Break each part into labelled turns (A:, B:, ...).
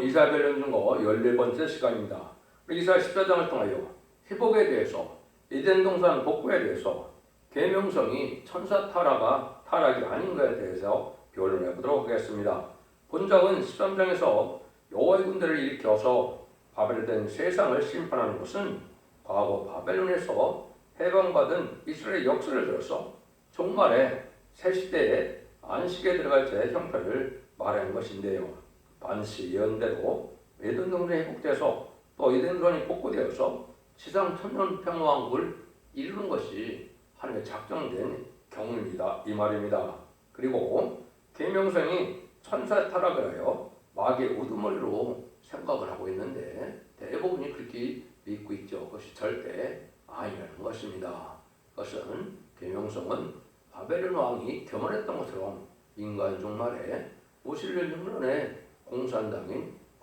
A: 이사벨 연중어 14번째 시간입니다. 이사 14장을 통하여 회복에 대해서, 에덴 동산 복구에 대해서, 계명성이 천사 타락이 아닌 것에 대해서 변론해 보도록 하겠습니다. 본작은 13장에서 여호와의 군대를 일으켜서 바벨에 된 세상을 심판하는 것은 과거 바벨론에서 해방받은 이스라엘 역사를 들어서 종말에 새 시대에 안식에 들어갈 때 형편을 말하는 것인데요. 반시 예언대로 에덴 동산이 회복돼서 또 에덴 동산이 복구되어서 지상 천년 평화왕국을 이루는 것이 하나님의 작정된 경우입니다. 이 말입니다. 그리고 계명성이 천사 타락을 하여 마귀의 우두머리로 생각을 하고 있는데 대부분이 그렇게 믿고 있죠. 그것이 절대 아니라는 것입니다. 그것은 계명성은 바벨론 왕이 교만했던 것처럼 인간 종말에 50년 전에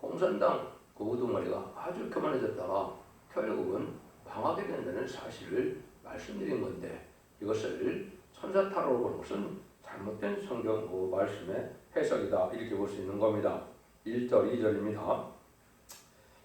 A: 공산당 그 우두머리가 아주 교만해졌다가 결국은 망하게 된다는 사실을 말씀드린 건데, 이것을 천사 타락으로 보는 것은 잘못된 성경 그 말씀의 해석이다, 이렇게 볼 수 있는 겁니다. 1절 2절입니다.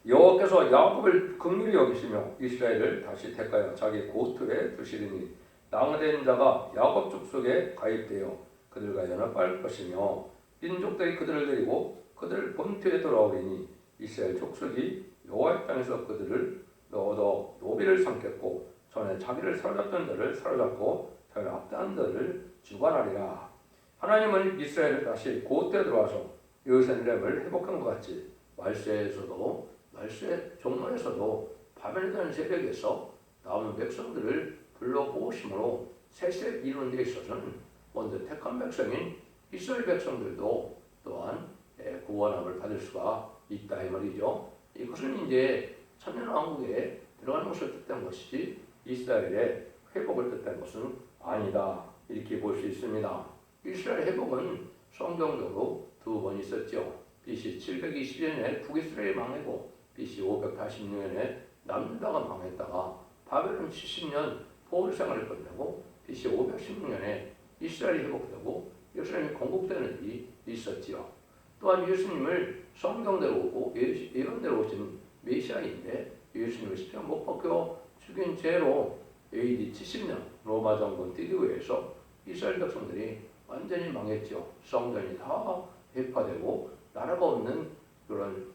A: 여호와께서 야곱을 긍휼히 여기시며 이스라엘을 다시 택하여 자기 고토에 두시리니 낭된 자가 야곱 족속에 가입되어 그들과 연합할 것이며 민족들이 그들을 데리고 그들 본토에 돌아오리니 이스라엘 족속이 여호와의 땅에서 그들을 얻어 노비를 삼겠고 전에 자기를 사로잡던 자를 사로잡고 자기를 압도한 자를 주관하리라. 하나님은 이스라엘을 다시 고토에 들어와서 예루살렘을 회복한 것 같이 말세 종말에서도 바벨론 세력에서 남은 백성들을 불러 모으심으로 새 시대를 이루는 데 있어서는 먼저 택한 백성인 이스라엘 백성들도 또한 구원함을 받을 수가 있다, 이 말이죠. 이것은 이제 천년왕국에 들어가는 것을 뜻한 것이지 이스라엘의 회복을 뜻한 것은 아니다, 이렇게 볼 수 있습니다. 이스라엘 회복은 성경적으로 두 번 있었죠. BC 720년에 북이스라엘이 망하고 BC 586년에 남유다가 망했다가 바벨론 70년 포로 생활을 끝내고 BC 516년에 이스라엘이 회복되고 예루살렘이 건국되는 일이 있었지요. 또한 예수님을 성경대로 오고 예언대로 오신 메시아인데 예수님을 십자가 못 박혀 죽인 죄로 AD 70년 로마 정권 뒤기후에서 이스라엘 백성들이 완전히 망했죠. 성전이 다 회파되고 나라가 없는 그런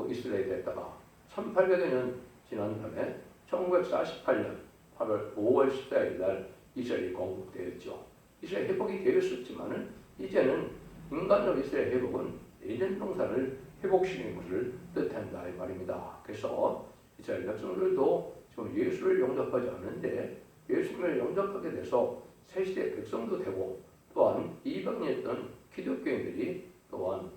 A: 이스라엘이 됐다가 1800여 년 지난 다음에 1948년 8월 5월 14일 날 이스라엘이 건국되었죠. 이스라엘 회복이 되었었지만은 이제는 인간적 이스라엘 회복은 에덴 동산을 회복시키는 것을 뜻한다, 이 말입니다. 그래서 이스라엘 백성들도 지금 예수를 영접하지 않는데 예수님을 영접하게 돼서 새 시대 백성도 되고 또한 이방인이었던 기독교인들이 또한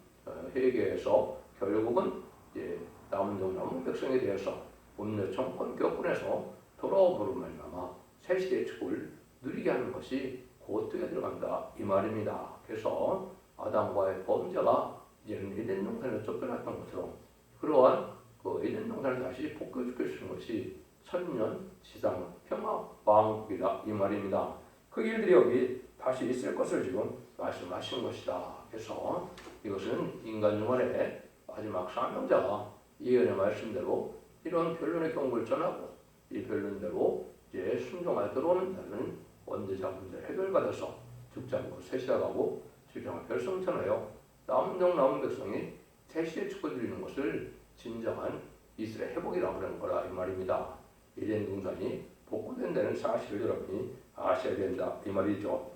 A: 회개해서 결국은 이제 남은 백성에 대해서 온누 정권 교권에서 돌아옴으로 말미암아 새 시대의 축복을 누리게 하는 것이 고토에 들어간다, 이 말입니다. 그래서 아담과의 범죄가 이제는 에덴 동산을 쫓겨났던 것처럼 그러한 그 에덴 동산을 다시 복구시키는 것이 천년 지상 평화 왕국이다, 이 말입니다. 그 일들이 여기 다시 있을 것을 지금 말씀하신 것이다. 그래서 이것은 인간 중간에 마지막 사명자가 예언의 말씀대로 이런 변론의 경고를 전하고 이 변론대로 이제 순종하여 들어오는 자는 원죄자 문제를 해결받아서 죽지 않고 쇠시하고 주장을 결성천하여 남은 백성이 새시에 축복드리는 것을 진정한 이스라엘 회복이라고 하는 거라, 이 말입니다. 에덴 동산이 복구된다는 사실을 여러분이 아셔야 된다, 이 말이죠.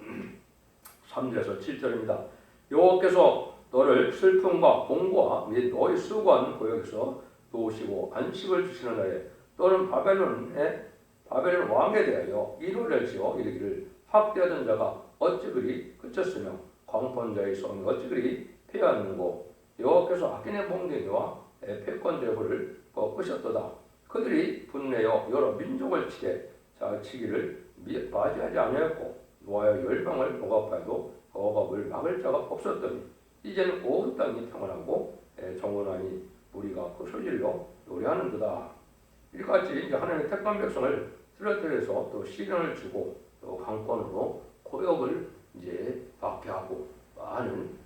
A: 3절에서 7절입니다. 여호와께서 너를 슬픔과 공고와 및 너의 수고한 고역에서 도우시고 안식을 주시는 날에 너는 바벨론 왕에 대하여 이루를 지어 이르기를 학대하던 자가 어찌 그리 그쳤으며 광포자의 성이 어찌 그리 폐하는고 여호와께서 악인의 봉갱이와 패권자의 홀을 꺾으셨도다. 그들이 분내어 여러 민족을 치기를 맞이하지 아니하였고 노하여 열방을 억압하여도 억압을 막을 자가 없었더니 이제는 온 땅이 평안하고 정원하니 우리가 그 소리로 노래하는도다. 이같이 이제 하나님의 택한 백성을 쓰러뜨려서 또 시련을 주고 또 강권으로 고역을 이제 받게 하고 많은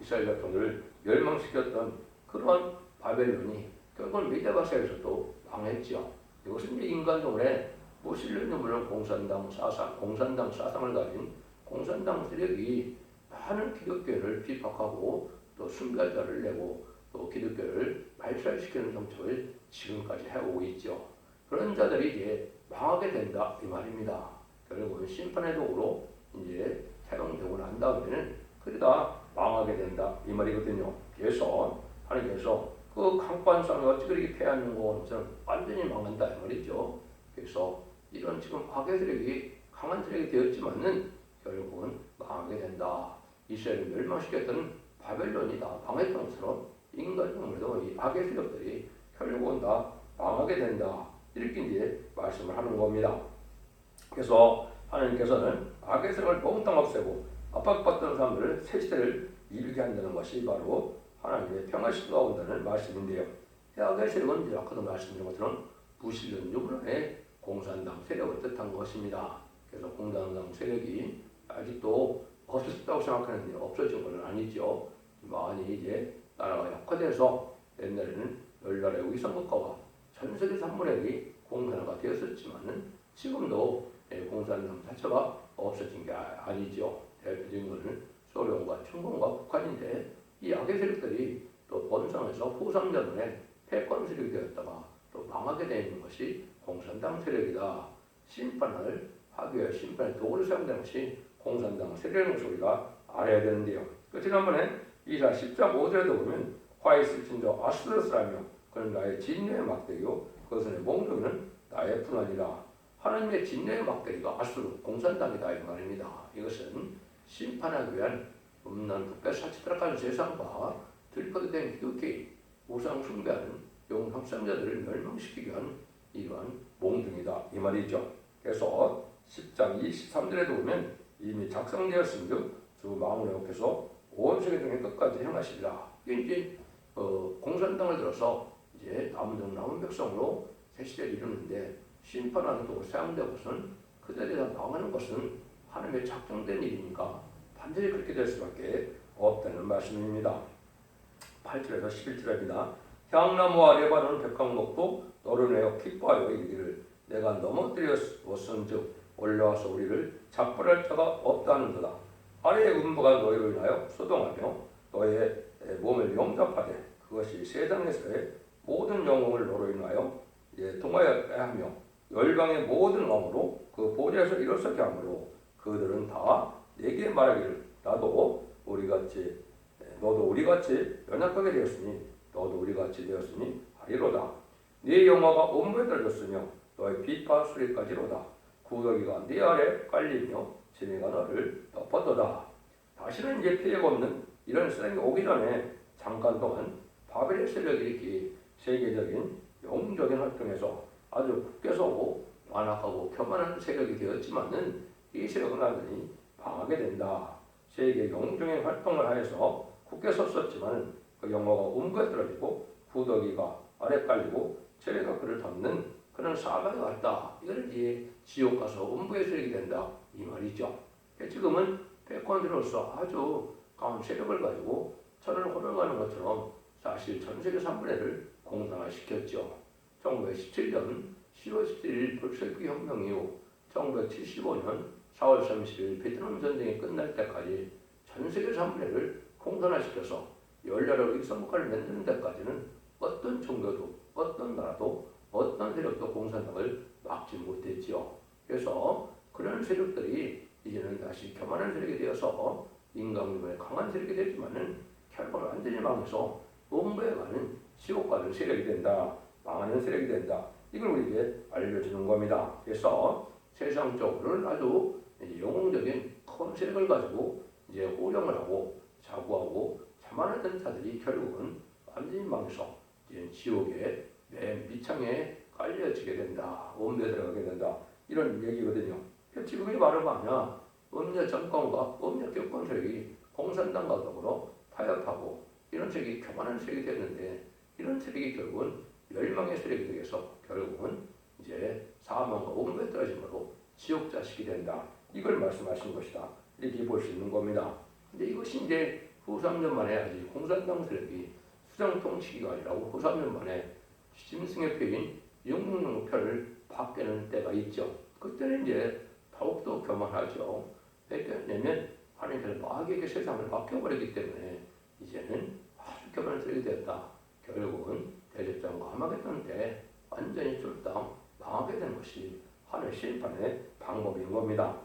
A: 이스라엘 백성들을 멸망시켰던 그 그런 바벨론이 결국은 메데바사에서도 망했죠. 이것은 이제 인간동물의 무신론을 물론 공산당 사상을 가진 공산당 세력이 많은 기독교를 비박하고 또 순교자를 내고 또 기독교를 발전시키는 정책을 지금까지 해오고 있죠. 그런 자들이 이제 망하게 된다 이 말입니다. 결국은 심판의 도구로 이제 사용되고 난 다음에는 그러다 망하게 된다 이 말이거든요. 그래서 하나님께서 그 강권성이 어찌 그렇게 패하는 것처럼 완전히 망한다 이 말이죠. 그래서 이런 지금 악의 세력이 강한 세력이 되었지만은 결국은 망하게 된다. 이스라엘을 멸망시켰던 바벨론이 다 망했던 것처럼 인간적으로도 이 악의 세력들이 결국은 다 망하게 된다. 이렇게 이제 말씀을 하는 겁니다. 그래서 하나님께서는 악의 세력을 몽땅 없애고 압박받던 사람들을 새 시대를 이루게 한다는 것이 바로 하나님의 평화 시대가 온다는 말씀인데요. 악의 세력은 이제 아까도 말씀드린 것처럼 무신론 유불론의 공산당 세력을 뜻한 것입니다. 그래서 공산당 세력이 아직도 없었다고 생각하는데 없어진 건 아니죠. 많이 이제 나라가 약화돼서 옛날에는 열나라의 위성국가와 전 세계 산문학이 공산화가 되었었지만은 지금도 공산당 자체가 없어진 게 아니죠. 대표적인 것은 소련과 중국과 북한인데 이 악의 세력들이 또 번성해서 후삼전에 패권 세력이 되었다가 또 망하게 되는 것이 공산당 세력이다. 심판을 하기 위해 심판의 도구를 사용되는 것이 공산당 세력인 것을 우리가 알아야 되는데요. 지난번에 이사 10장 5절에도 보면 화 있을 진저 아수르스라며 그는 나의 진노의 막대기요 그것은 목록은 나의 분하니라. 하나님의 진노의 막대기가 아수르 공산당이다 이 말입니다. 이것은 심판하기 위한 없는 국가 사치들어가는 세상과 들퍼된 기독교의 우상 숭배하는 용합성자들을 멸망시키기 위한 이러한 몽둥이다 이 말이죠. 그래서 10장 23절에도 보면 이미 작성되었음즉 주 마음을 회복해서 온 세계 중에 끝까지 행하시리라. 이게 이제 공산당을 들어서 이제 남은 백성으로 새 시대를 이루는데 심판하는 도구로 사용되고서는 그들이 다 망하는 것은 하나님의 작정된 일이니까 반드시 그렇게 될 수밖에 없다는 말씀입니다. 8절에서 11절입니다. 향나무와 레바논 백향목도 너를 내어 기뻐하여 이르기를 내가 넘어뜨렸은즉 올라와서 우리를 잡벌할 자가 없다는도다. 아래의 음부가 너희를 인하여 소동하며 너의 몸을 용접하되 그것이 세상에서의 모든 영웅을 너로 인하여 통하여야 하며 열방의 모든 왕으로 그 보좌에서 일어서게 하므로 그들은 다 내게 말하기를 너도 우리같이 연약하게 되었으니 너도 우리같이 되었으니 하리로다. 네 영화가 온몸에 떨어졌으며 너의 빛과 수리까지로다. 구더기가 네 아래 깔리며 지네가 너를 덮었도다. 다시는 이제 피해가 없는 이런 세상이 오기 전에 잠깐 동안 바벨의 세력이 이렇게 세계적인 영웅적인 활동에서 아주 굳게 서고 완악하고 교만한 세력이 되었지만은 이 세력은 완전히 망하게 된다. 세계 영웅적인 활동을 하여서 굳게 섰었지만은 그 영화가 온몸에 떨어지고 구더기가 아래 깔리고 세력가 그를 덮는 그런 사망이 왔다. 이걸 이제 지옥 가서 음부의 세력이 된다 이 말이죠. 지금은 패권들로서 아주 강한 세력을 가지고 천을 호령하는 것처럼 사실 전 세계 3분의 1을 공산화시켰죠. 1917년 10월 17일 볼셰비키 혁명 이후 1975년 4월 30일 베트남 전쟁이 끝날 때까지 전 세계 3분의 1을 공산화시켜서 열나라의 선국가를 만드는 데까지는 어떤 종교도 어떤 나라도 어떤 세력도 공산당을 막지 못했지요. 그래서 그런 세력들이 이제는 다시 교만한 세력이 되어서 인간민의 강한 세력이 되지만은 결국 완전히 망해서 음부에 가는 지옥 가는 세력이 된다. 망하는 세력이 된다. 이걸 우리에게 알려주는 겁니다. 그래서 세상적으로는 아주 영웅적인 큰 세력을 가지고 이제 호령을 하고 자구하고 자만하던 자들이 결국은 완전히 망해서 이제 지옥의 맨 밑창에 깔려지게 된다. 음부에 들어가게 된다. 이런 얘기거든요. 지금이 바로 뭐냐? 음녀 정권과 음녀 교권 세력이 공산당과 더불어 타협하고 이런 세력이 교만한 세력이 됐는데 이런 세력이 결국은 멸망의 세력이 되어서 결국은 이제 사망과 음부에 떨어짐으로 지옥 자식이 된다. 이걸 말씀하신 것이다. 이렇게 볼 수 있는 겁니다. 근데 이것이 이제 후삼년 만에 아직 공산당 세력이 수정통치기관이라고 후삼년 만에 짐승의 표인 영웅의 표를 바뀌는 때가 있죠. 그때는 이제 더욱더 교만하죠. 왜냐면 하나님께서 마귀에게 세상을 맡겨버렸기 때문에 이제는 아주 교만스럽게 되었다. 결국은 대접장과 하마겟돈 때 완전히 쫄딱 망하게 되는 것이 하늘 심판의 방법인 겁니다.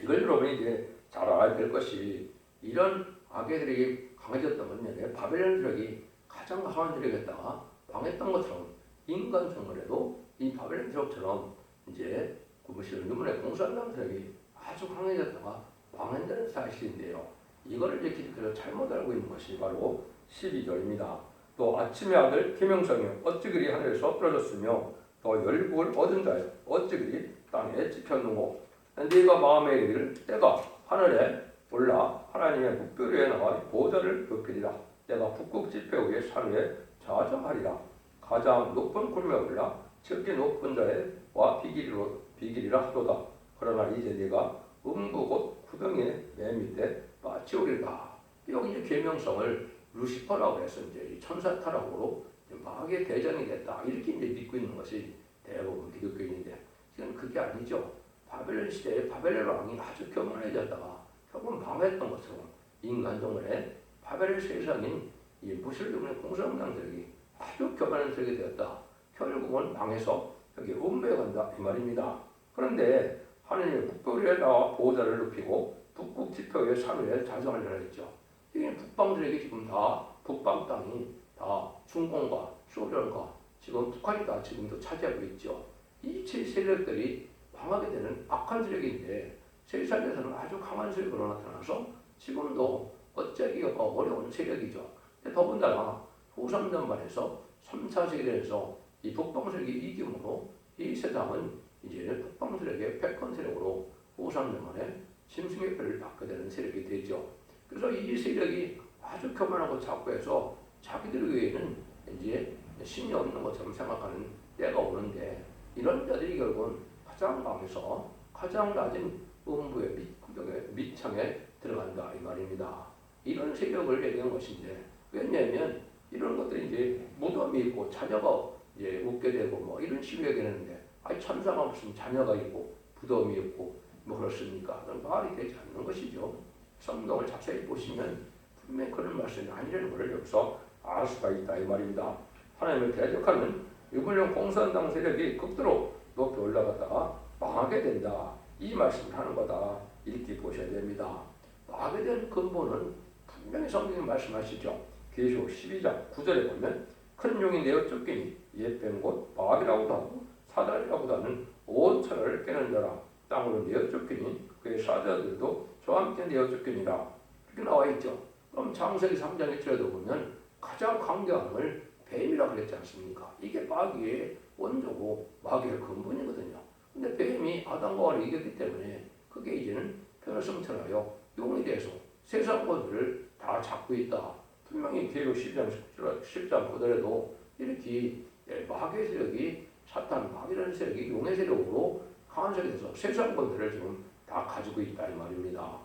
A: 이걸 여러분이 이제 잘 알아야 될 것이 이런 악애들이 강해졌던 것은 바벨론 세력이 가장 강한 세력이었다가 망했던 것처럼 인간 정글에도 이 바벨론 세력처럼 이제 무슨 유물의 공산당 세력이 아주 강해졌다가 망한다는 사실인데요. 이거를 이제 기독교에서 잘못 알고 있는 것이 바로 12절입니다. 또 아침의 아들 김영성이 어찌 그리 하늘에서 떨어졌으며 또 열국을 얻은 자여 어찌 그리 땅에 찍혔는고 네가 마음에 이르기를 때가 하늘에 올라 하나님의 묵별 위에 나와 보좌를 높이리라. 내가 북극 지폐 위에 산 위에 좌정하리라. 가장 높은 굴에 올라 적기 높은 자와 비길이라 하도다. 그러나 이제 네가 음부 곧 구덩이의 맨 밑에 빠지오리라. 여기 이제 계명성을 루시퍼라고 해서 이제 천사 타락으로 마귀의 대장이 됐다. 이렇게 이제 믿고 있는 것이 대부분 기독교인인데 지금 그게 아니죠. 바벨론 시대에 바벨론 왕이 아주 교만해졌다가 결국 망했던 것처럼 인간 정글에 바벨론 세상인 이 무슬림의 공산당들이 아주 교만한 세력이 되었다. 결국은 망해서 여기 음부에 간다 이 말입니다. 그런데 하느님의 북벽 위에 나와 보호자를 높이고 북극 지표 위에 산 위에 자정하리라 했죠. 이게 북방들에게 지금 다 북방 땅이 다 중공과 소련과 지금 북한이 다 지금도 차지하고 있죠. 이 세력들이 망하게 되는 악한 세력인데 세상에서는 아주 강한 세력으로 나타나서 지금도 어쩌기가 어려운 세력이죠. 더군다나 후삼전반에서 3, 4세기에서 이 북방 세력이 이김으로 이 세상은 이제 북방 세력의 패권 세력으로 후삼전반에 짐승의 표를 받게 되는 세력이 되죠. 그래서 이 세력이 아주 교만하고 작고해서 자기들 외에는 이제 신이 없는 것처럼 생각하는 때가 오는데 이런 자들이 결국은 가장 강해서 가장 낮은 음부의 밑창에 들어간다 이 말입니다. 이런 세력을 얘기한 것인데 왜냐하면 이런 것들이 이제 무덤이 있고 자녀가 이제 웃게 되고 뭐 이런 식으로 얘기하는데 아니 천사가 무슨 자녀가 있고 무덤이 있고 뭐 그렇습니까? 그건 말이 되지 않는 것이죠. 성경을 자세히 보시면 분명히 그런 말씀이 아니라는 것을 여기서 알 수가 있다 이 말입니다. 하나님을 대적하는 유물론 공산당 세력이 극도로 높이 올라갔다가 망하게 된다. 이 말씀을 하는 거다. 이렇게 보셔야 됩니다. 망하게 된 근본은 분명히 성경이 말씀하시죠. 계시록 12장 9절에 보면 큰 용이 내어 쫓기니 옛 뺀 곳 마귀라고도 하고 사단이라고도 하는 온 천하를 깨는 자라. 땅으로 내어 쫓기니 그의 사자들도 저와 함께 내어 쫓기니라. 이렇게 나와 있죠. 그럼 창세기 3장 1절에도 보면 가장 강경한 걸 뱀이라고 그랬지 않습니까? 이게 마귀의 원조고 마귀의 근본이거든요. 근데 뱀이 아담과 하와를 이겼기 때문에 그게 이제는 변화성천하여 용에 대해서 세상 권들을 다 잡고 있다. 분명히 계시록 10장 9절에도 이렇게 마귀의 세력이 사탄, 마귀라는 세력이 용의 세력으로 강한 세력이 돼서 세상 권들을 지금 다 가지고 있다 이 말입니다.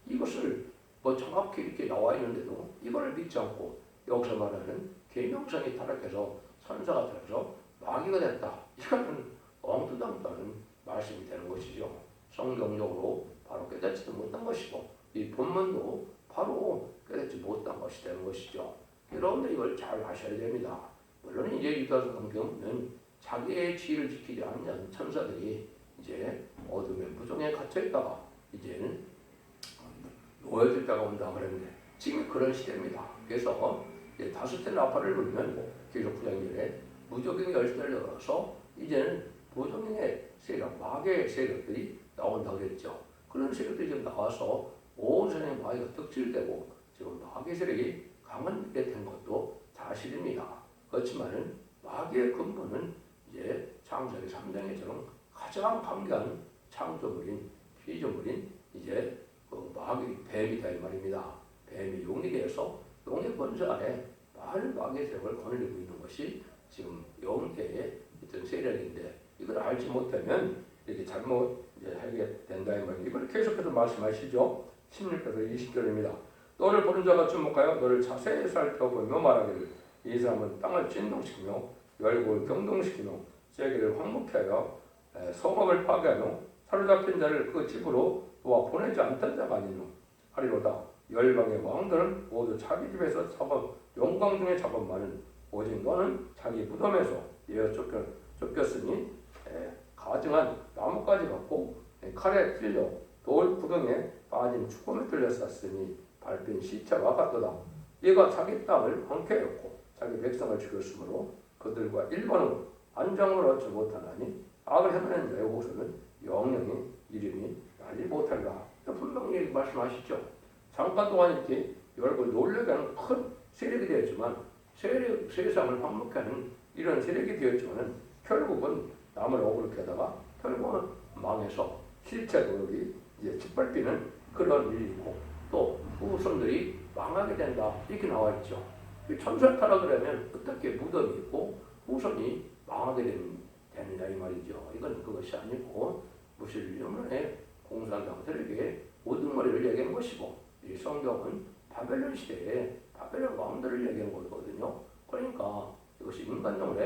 A: 이것을 뭐 정확히 이렇게 나와 있는데도 이거를 믿지 않고 여기서 말하는 계명성이 타락해서 선사가 되어서 마귀가 됐다. 이거는 엉뚱당도 않은 말씀이 되는 것이죠. 성경적으로 바로 깨닫지도 못한 것이고 이 본문도 바로 깨닫지 못한 것이 되는 것이죠. 여러분들 이걸 잘 아셔야 됩니다. 물론 이제 유다서 성경은 자기의 지위를 지키지 않는 천사들이 이제 어둠의 무정에 갇혀있다가 이제는 놓여질 때가 온다 그랬는데 지금 그런 시대입니다. 그래서 다섯째 나팔을 불면 계속 9장절에 무적의 열쇠를 열어서 이제는 무적의 세력, 마귀의 세력들이 나온다 그랬죠. 그런 세력들이 지금 나와서 온 세상에 마귀가 덕질되고 지금 마귀 세력이 강하게 된 것도 사실입니다. 그렇지만은 마귀의 근본은 이제 창세기 3장에처럼 가장 강력한 창조물인 피조물인 이제 그 마귀 뱀이다 이 말입니다. 뱀이 용이 되어서 용의 권세 안에 많은 마귀의 세력을 거느리고 있는 것이 지금 영계의 어떤 세력인데 이걸 알지 못하면 이렇게 잘못 이제 하게 된다 이 말입니다. 이걸 계속해서 말씀하시죠. 16절에서 20절입니다. 너를 보는 자가 주목하여 너를 자세히 살펴보며 말하기를 이 사람은 땅을 진동시키며 열국을 경동시키며 세계를 황무케 하여 성읍을 파괴하며 사로잡힌 자를 그 집으로 놓아 보내지 않던 자가 아니노 하리로다. 열방의 왕들은 모두 자기 집에서 잡아 영광 중에 잡은만은 오직 너는 자기 무덤에서 예어 쫓겼으니 가증한 나뭇가지 같고 칼에 찔려 돌 구덩이에 빠진 죽음에 뚫려 쌌으니 밟힌 시체와 같도다. 얘가 자기 땅을 황폐했고 자기 백성을 죽였으므로 그들과 일본은 안정을 얻지 못하나니 악을 행하는 자의 호소는 영영이 이름이 나지 못할까. 분명히 말씀하시죠. 잠깐 동안 이렇게 여러분 놀라게 하는 큰 세력이 되었지만 세상을 황무케 하는 이런 세력이 되었지만 결국은 남을 억울하게 하다가 결국은 망해서 실체 노력이 이제 짓밟히는 그런 일이고 또 후손들이 망하게 된다 이렇게 나와 있죠. 천사타라 그러면 어떻게 무덤이 있고 후손이 망하게 되느냐 이 말이죠. 이건 그것이 아니고 무슬림의 공산당 세력의 우두머리를 얘기한 것이고 이 성경은 바벨론 시대에 바벨론 왕들을 얘기한 거거든요. 그러니까 이것이 인간적으로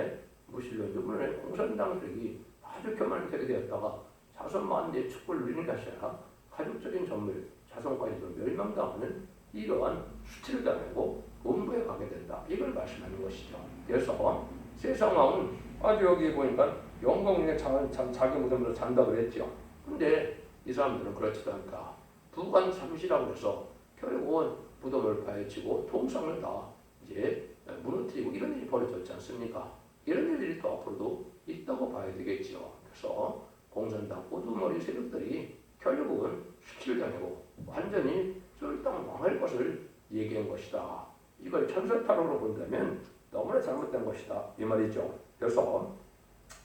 A: 무슬림 유물의 공산당 세력이 아주 교만하게 되었다가 자손만대의 축복을 누리는 것이 아니라 가족적인 전멸, 자손까지도 멸망당하는 이러한 수치를 당하고 음부에 가게 된다. 이걸 말씀하는 것이죠. 그래서 세상 왕은 아주 여기 보니까 영광에 자기 무덤으로 잔다 그랬죠. 근데 이 사람들은 그렇지도 않다. 부관 삼시라고 해서 결국은 무덤을 파헤치고 통상을 다 이제 무너뜨리고 이런 일이 벌어졌지 않습니까? 이런 일들이 또 앞으로도 있다고 봐야 되겠죠. 그래서 공산당 우두머리 세력들이 결국은 수치를 당하고 완전히 쫄딱 망할 것을 얘기한 것이다. 이걸 천사타로로 본다면 너무나 잘못된 것이다 이 말이죠. 그래서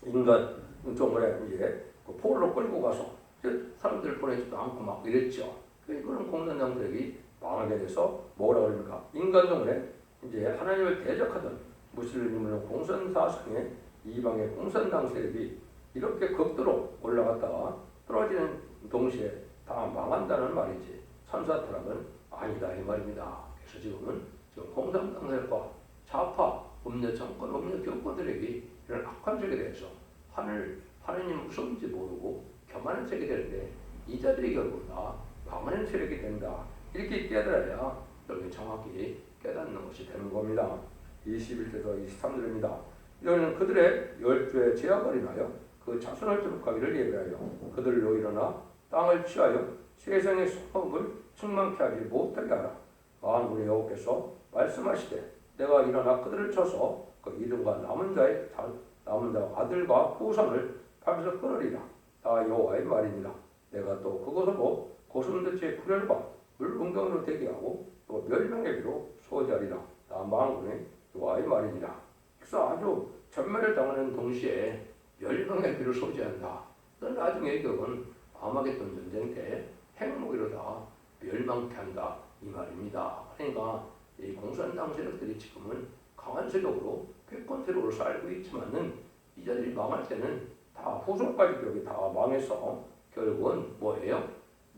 A: 인간 종을 이제 그 포로로 끌고 가서 사람들 보내지도 않고 막 이랬죠. 그런 공산당들이 망하게 돼서 뭐라 그럽니까? 인간종을 이제 하나님을 대적하던 무슬림은 공산 사상의 이방의 공산당 세력이 이렇게 극도로 올라갔다가 떨어지는 동시에 다 망한다는 말이지 천사타락은 아니다 이 말입니다. 그래서 지금 공산당 세력과 좌파 음녀 정권 음녀 교권들에게 이런 악한 세력에 대해서 하느님 무서운지 모르고 교만한 세력이 되는데 이 자들이 결국 다 망하는 세력이 된다. 이렇게 깨달아야 여기 정확히 깨닫는 것이 되는 겁니다. 21절에서 23절입니다. 이거는 그들의 열조의 제약을 인하여 그 자손을 두룩하기를 예배하여 그들로 일어나 땅을 취하여 세상의 성읍을 충만케 하지 못하게 하라. 만군의 여호와께서 말씀하시되 내가 일어나 그들을 쳐서 그 이름과 남은 자 아들과 후손을 팔에서 끊으리라. 다 여호와의 말이니라. 내가 또 그것으로 고슴도치의 불혈과 물운경으로 되게 하고 또 멸망의 비로 소지하리라. 다 만군의 여호와의 말이니라. 그래서 아주 전멸을 당하는 동시에 멸망의 비를 소지한다. 나중에 결국은 아마겟돈 전쟁 때 핵무기로 다 멸망케 한다 이 말입니다. 그러니까 이 공산당 세력들이 지금은 강한 세력으로 패권 세력으로 살고 있지만은 이 자들이 망할 때는 다 후손까지 여기 다 망해서 결국은 뭐예요?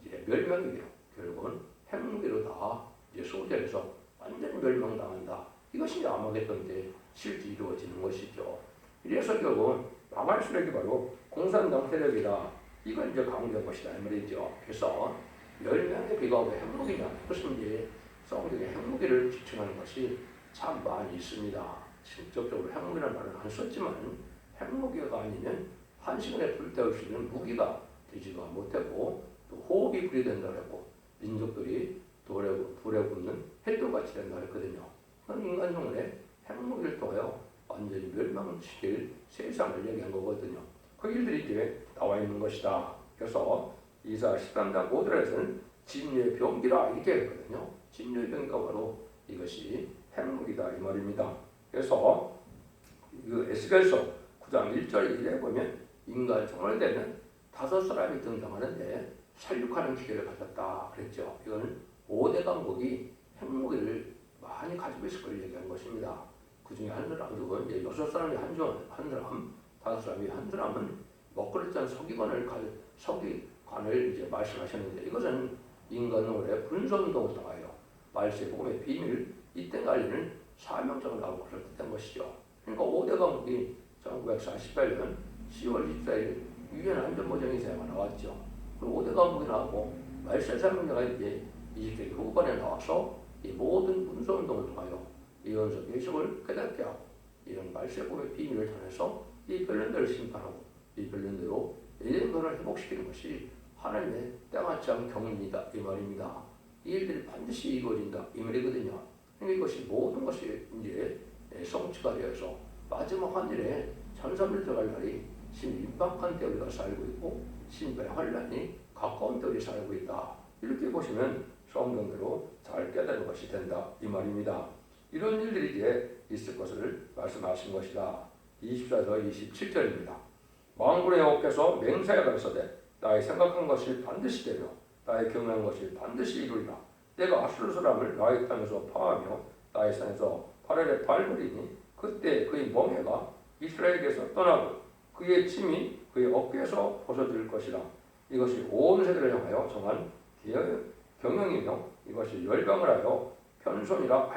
A: 이제 멸망이 돼요. 결국은 핵무기로 다 이제 소재해서 완전 멸망당한다. 이것이 아마겟돈 때 실제 이루어지는 것이죠. 이래서 결국은 망할 세력이 바로 공산당 세력이다. 이걸 이제 강조한 것이다 이 말이죠. 그래서 멸망의 비가 왜 핵무기냐? 그것은 이제 성경에 핵무기를 지칭하는 것이 참 많이 있습니다. 직접적으로 핵무기라는 말은 안 썼지만 핵무기가 아니면 한 시간에 불태울 수 있는 무기가 되지도 못하고 또 호흡이 불이 된다고 했고 민족들이 불에 굽는 햇돌같이 된다고 했거든요. 그건 인간종의 핵무기를 통하여 완전히 멸망시킬 세상을 얘기한 거거든요. 그 일들이 이제 나와 있는 것이다. 그래서 이사 13장 5절에서는 진리의 병기라 이렇게 했거든요. 진리의 병기가 바로 이것이 핵무기다 이 말입니다. 그래서 그 에스겔서 9장 1절 2절에 보면 인간 정월되는 5사람이 등장하는데 살육하는 기계를 가졌다 그랬죠. 이건 5대 강국이 핵무기를 많이 가지고 있을 걸 얘기한 것입니다. 그 중에 한 사람은 이제 6사람이 한 사람, 5사람이 한 사람은 먹거리던 서기관을 이제 말씀하셨는데 이것은 인간으로의 분성운동을 통하여 말세 복음의 비밀 이때 알리는 사명장을 하고 그랬던 것이죠. 그러니까 5대 과목이 1948년 10월 24일 유엔 안전보장이사가 나왔죠. 그 5대 과목이 나오고 말세 사명자가 이제 20세기 후반에 나와서 이 모든 문서운동을 통하여 이원서 예식을 깨닫게 하고 이런 말세 복음의 비밀을 전해서 이 변론들을 심판하고 이 변론대로 예전론을 회복시키는 것이 하나님의 때같지 않은 경입니다. 이 말입니다. 이 일들이 반드시 이루어진다. 이 말이거든요. 그러니까 이것이 모든 것이 이제 성취가 되어서 마지막 환일에 천사들 들어갈 날이 신임박한 때 우리가 살고 있고 신발의 환란이 가까운 때 우리 살고 있다. 이렇게 보시면 성경대로 잘 깨달은 것이 된다. 이 말입니다. 이런 일들이 이제 있을 것을 말씀하신 것이다. 24절 27절입니다. 만군의 여호와께서 맹세하여 가라사대 나의 생각한 것이 반드시 되며 나의 경영한 것이 반드시 이루리라. 내가 아수르 사람을 나의 땅에서 파하며 나의 산에서 발을 밟으리니 그때 그의 멍에가 이스라엘에게서 떠나고 그의 침이 그의 어깨에서 벗어질 것이라. 이것이 온 세대를 향하여 정한 경영이며 이것이 열방을 하여 편손이라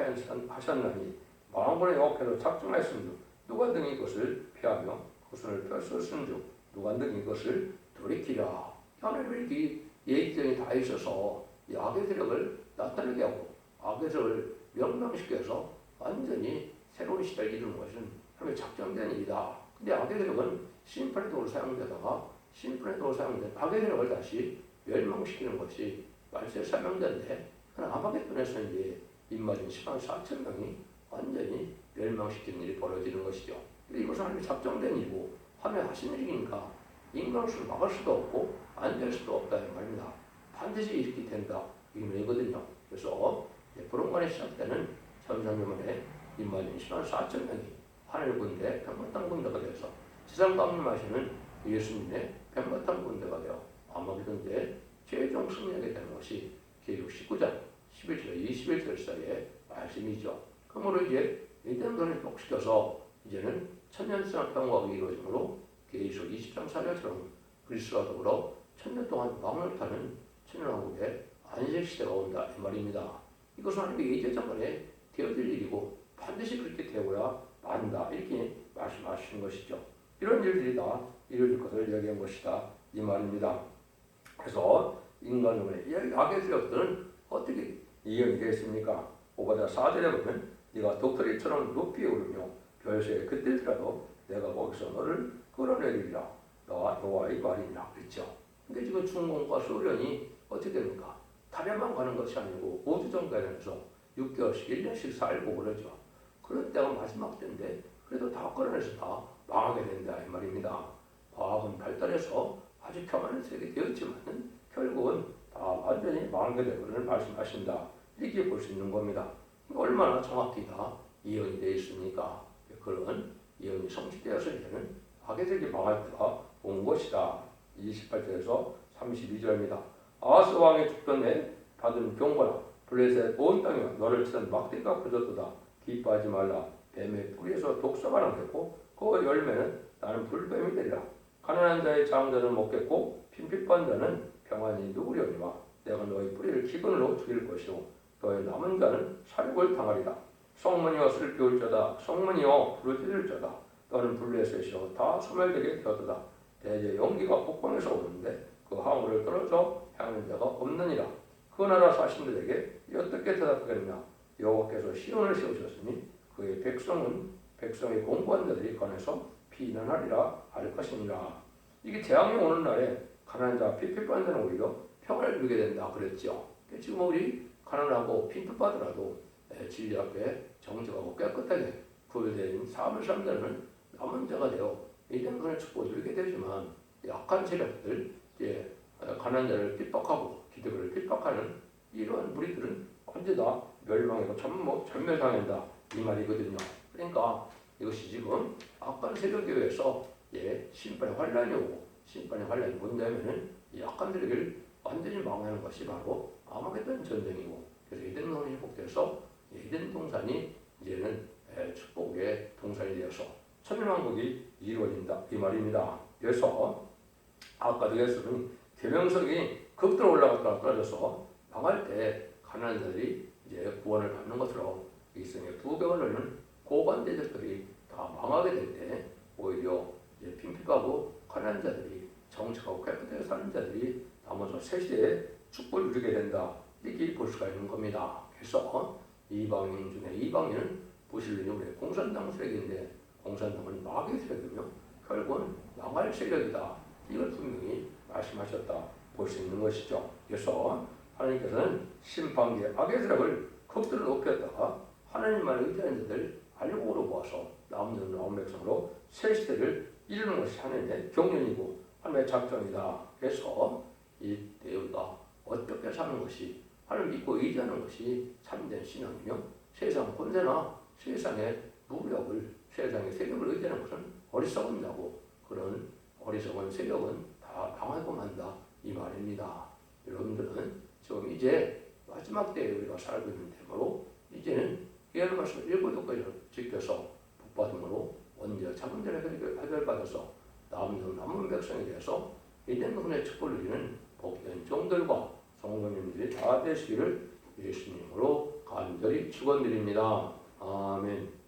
A: 하셨나니 만군의 여호와께서 작정하였으므로 누가 등이 이것을 피하며 그 손을 펼쳤은즉 누가 등이 이것을 돌이키라. 하나님의 이렇게 예기전이 다 있어서 이 악의 세력을 나타나게 하고 악의 세력을 명명시켜서 완전히 새로운 시대를 이루는 것은 하나님의 작정된 일이다. 근데 악의 세력은 심판의 도로 사용되다가 심판의 도로 사용된 악의 세력을 다시 멸망시키는 것이 말세 사명자인데 아마겟돈에서 이제 입맞은 10만 4천 명이 완전히 멸망시키는 일이 벌어지는 것이죠. 이것은 하나님의 작정된 일이고 하나님의 하신 일이니까 인간으로서 막을 수도 없고 안 될 수도 없다 이 말입니다. 반드시 이렇게 된다 이 말이거든요. 그래서 보름간에 시작되는 천상교만에 입맞은 10만 4천 명이 하늘 군대 백마탄 군대가 되어서 지상 강림하시는 예수님의 백마탄 군대가 되어 아마겟돈 때 최종 승리하게 되는 것이 계시록 19장 11절 21절 사이의 말씀이죠. 그러므로 이제 이단론을 회복시켜서 이제는 천년성의 평화가 이루어지므로 계시록 20장 4절처럼 그리스도와 더불어 천년 동안 왕을 타는 천년왕국의 안식시대가 온다 이 말입니다. 이것은 하나님의 예제장관에 되어질 일이고 반드시 그렇게 되어야 만다 이렇게 말씀하시는 것이죠. 이런 일들이 다 이루어질 것을 얘기한 것이다 이 말입니다. 그래서 인간의 악의 세력들은 어떻게 이행이 되겠습니까? 5가 4절에 보면 네가 독수리처럼 높이 오르며 별새에 긋들더라도 내가 거기서 너를 끌어내리리라. 너와 여호와의 말이니라 그랬죠. 근데 지금 중공과 소련이 어떻게 됩니까? 달에만 가는 것이 아니고 우주정거장에서 6개월씩 1년씩 살고 그러죠. 그런 때가 마지막 때인데 그래도 다 끌어내서 다 망하게 된다 이 말입니다. 과학은 발달해서 아주 평안한 세계 되었지만 결국은 다 완전히 망하게 되고를 말씀하신다. 이렇게 볼 수 있는 겁니다. 얼마나 정확히 다 예언이 되어 있습니까? 그런 예언이 성취되어서 이제는 악의 세계 망할 때가 온 것이다. 28절에서 32절입니다. 아하스 왕의 죽던 해 받은 경고나 블레셋 온 땅에 너를 치던 막대가 퍼졌도다. 기뻐하지 말라. 뱀의 뿌리에서 독사가 나겠고 그 열매는 나는 불뱀이 되리라. 가난한 자의 장자는 먹겠고 핀핍한 자는 평안히 누구려니와 내가 너의 뿌리를 기근으로 죽일 것이요 너의 남은 자는 사륙을 당하리라. 성문이여 슬피 울자다. 성문이여 부르짖을 자다. 너는 블레셋이여 다 소멸되게 되었도다. 대제 연기가 북방에서 오는데 그 하물을 떨어져 향하는 자가 없느니라. 그 나라 사신들에게 어떻게 대답하겠느냐. 여호와께서 시온을 세우셨으니 그의 백성의 공부한 자들이 건해서 피난하리라 할 것이니라. 이게 재앙이 오는 날에 가난한 자 핍핍한 자는 오히려 평안을 누리게 된다 그랬죠. 지금 우리 가난하고 핍핍하더라도 진리 앞에 정직하고 깨끗하게 구별된 삶을 살면은 남은 자가 되어 이생선의 축복을 누리게 되지만 약한 세력들, 가난한 자를 핍박하고 기득을 핍박하는 이러한 무리들은 언제 다 멸망하고 전멸당한다 이 말이거든요. 그러니까 이것이 지금 악한 세력에 의해서 심판의 환란이 오고 심판의 환란이 뭔냐면은 약한 세력을 완전히 망하는 것이 바로 아마겟돈 전쟁이고 그래서 에덴 동산이 회복돼서 에덴 동산이 이제는 축복의 동산이 되어서 천년왕국이 이루어진다 이 말입니다. 그래서 아까도 했으니 계명석이 극도로 올라갔다가 떨어져서 망할 때 가난한 자들이 이제 구원을 받는 것으로 이생의 두 배가 넘는 고관 대적들이 다 망하게 될 때 오히려 이제 빈핍하고 가난한 자들이 정직하고 깨끗하게 사는 자들이 남아서 새 시대에 축복을 누리게 된다. 이렇게 볼 수가 있는 겁니다. 그래서 이방인 중에 이방인은 부실론이 우리 공산당 세력인데 공산당은 마귀의 세력이며 결국은 망할 세력이다. 이걸 분명히 말씀하셨다 볼 수 있는 것이죠. 그래서 하나님께서는 심판기의 악의 세력을 극도로 높였다가 하나님만을 의지하는 자들 알곡으로 모아서 남은 백성으로 새 시대를 이루는 것이 하나님의 경륜이고 하나님의 작정이다. 그래서 이때 우리가 어떻게 사는 것이 하나님 믿고 의지하는 것이 참된 신앙이며 세상 권세나 세상의 무력을 세상의 세력을 의지하는 것은 어리석은 자고 그런 어리석은 세력은 다 망하고 만다 이 말입니다. 여러분들은 지금 이제 마지막 때에 우리가 살고 있는 때므로 이제는 예언의 말씀을 읽고도까지 지켜서 복받음으로 언제 자문제를 해결받아서 남은 백성에 대해서 이된 분의 축복을 누리는 복된 종들과 성도님들이 다 되시기를 예수님으로 간절히 축원드립니다. 아멘.